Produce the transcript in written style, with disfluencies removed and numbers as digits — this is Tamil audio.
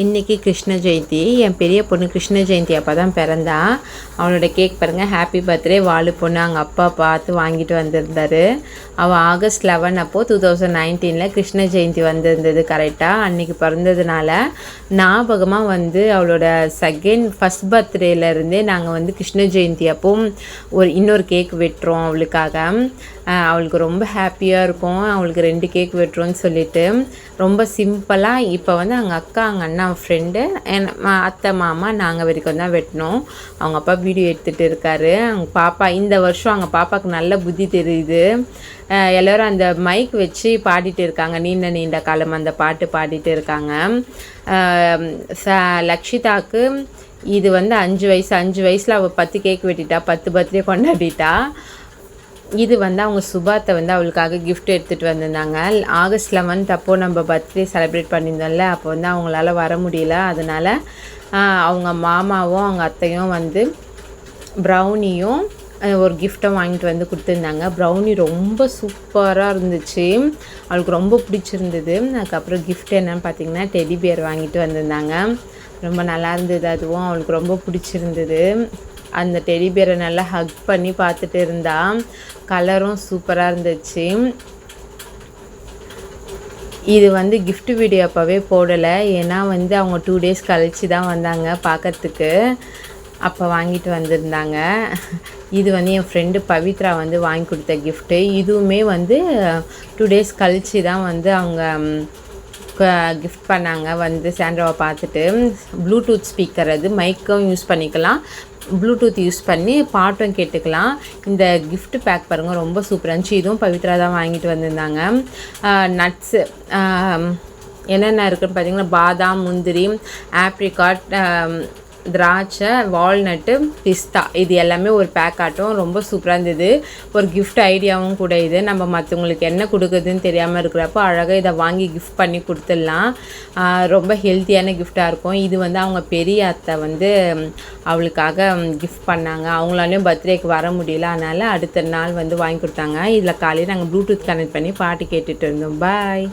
இன்றைக்கி கிருஷ்ண ஜெயந்தி. என் பெரிய பொண்ணு கிருஷ்ண ஜெயந்தி அப்போ தான் பிறந்தா. அவளோட கேக் பாருங்கள், ஹாப்பி பர்த்டே வாலு பொண்ணு. அவங்க அப்பா பார்த்து வாங்கிட்டு வந்திருந்தார். அவள் August 11 அப்போது 2019 கிருஷ்ண ஜெயந்தி வந்திருந்தது கரெக்டாக. அன்றைக்கி பிறந்ததுனால ஞாபகமாக அவளோட ஃபஸ்ட் பர்த்டேலேருந்தே நாங்கள் கிருஷ்ண ஜெயந்தி அப்போ இன்னொரு கேக் வெட்டுறோம் அவளுக்காக. அவளுக்கு ரொம்ப ஹாப்பியாக இருக்கும். அவளுக்கு 2 கேக் வெட்டுறோன்னு சொல்லிட்டு ரொம்ப சிம்பிளாக. இப்போ அவங்க அக்கா, அவங்க அண்ணா, ஃப்ரெண்டு, அத்தை, மாமா, நாங்கள் வரைக்கும் தான் வெட்டினோம். அவங்க அப்பா வீடியோ எடுத்துகிட்டு இருக்காரு. அவங்க பாப்பா இந்த வருஷம் அவங்க பாப்பாவுக்கு நல்ல புத்தி தெரியுது. எல்லோரும் அந்த மைக் வச்சு பாடிட்டு இருக்காங்க. நீண்ட நீண்ட காலம் அந்த பாட்டு பாடிட்டு இருக்காங்க. லக்ஷிதாவுக்கு இது 5 வயசு. 5 வயசில் அவள் 10 கேக் வெட்டிட்டா, 10 பர்த்டே கொண்டாடிட்டா. இது அவங்க சுபாத்தை அவளுக்காக கிஃப்ட் எடுத்துகிட்டு வந்திருந்தாங்க. August 11 அப்போது நம்ம பர்த்டே செலிப்ரேட் பண்ணியிருந்தோம்ல, அப்போ அவங்களால வர முடியல. அதனால் அவங்க மாமாவும் அவங்க அத்தையும் ப்ரௌனியும் ஒரு கிஃப்ட்டும் வாங்கிட்டு கொடுத்துருந்தாங்க. ப்ரௌனி ரொம்ப சூப்பராக இருந்துச்சு, அவளுக்கு ரொம்ப பிடிச்சிருந்தது. அதுக்கப்புறம் கிஃப்ட் என்னன்னு பார்த்திங்கன்னா டெடி பியர் வாங்கிட்டு வந்திருந்தாங்க. ரொம்ப நல்லா இருந்தது, அதுவும் அவளுக்கு ரொம்ப பிடிச்சிருந்தது. அந்த டெடி பியரை நல்லா ஹக் பண்ணி பார்த்துட்டு இருந்தா. கலரும் சூப்பராக இருந்துச்சு. இது கிஃப்ட் வீடியோ அப்போவே போடலை, ஏன்னா அவங்க 2 days கழித்து தான் வந்தாங்க பார்க்கறதுக்கு. அப்போ வாங்கிட்டு வந்திருந்தாங்க. இது என் ஃப்ரெண்டு பவித்ரா வாங்கி கொடுத்த கிஃப்ட்டு. இதுவுமே 2 days கழித்து தான் அவங்க கிஃப்ட் பண்ணாங்க. சாண்ட்ராவை பார்த்துட்டு ப்ளூடூத் ஸ்பீக்கர், அது மைக்கும் யூஸ் பண்ணிக்கலாம், ப்ளூடூத் யூஸ் பண்ணி பாட்டும் கேட்டுக்கலாம். இந்த கிஃப்ட் பேக் பாருங்கள், ரொம்ப சூப்பராக இருந்துச்சு. இதுவும் பவித்ரா தான் வாங்கிட்டு வந்திருந்தாங்க. நட்ஸு என்னென்ன இருக்குதுன்னு பார்த்தீங்கன்னா பாதாம், முந்திரி, ஆப்ரிகாட், திராட்சை, வால்நட்டு, பிஸ்தா, இது எல்லாமே ஒரு பேக் ஆட்டும். ரொம்ப சூப்பராக இருந்தது. ஒரு கிஃப்ட் ஐடியாவும் கூட இது. நம்ம மற்றவங்களுக்கு என்ன கொடுக்குறதுன்னு தெரியாமல் இருக்கிறப்போ அழகாக இதை வாங்கி கிஃப்ட் பண்ணி கொடுத்துடலாம். ரொம்ப ஹெல்த்தியான கிஃப்டாக இருக்கும். இது அவங்க பெரிய அத்தை அவளுக்காக கிஃப்ட் பண்ணாங்க. அவங்களாலையும் பர்த்டேக்கு வர முடியல, அதனால் அடுத்த நாள் வாங்கி கொடுத்தாங்க. இதில் காலையில் நாங்கள் ப்ளூடூத் கனெக்ட் பண்ணி பாட்டு கேட்டுட்டு இருந்தோம். பாய்.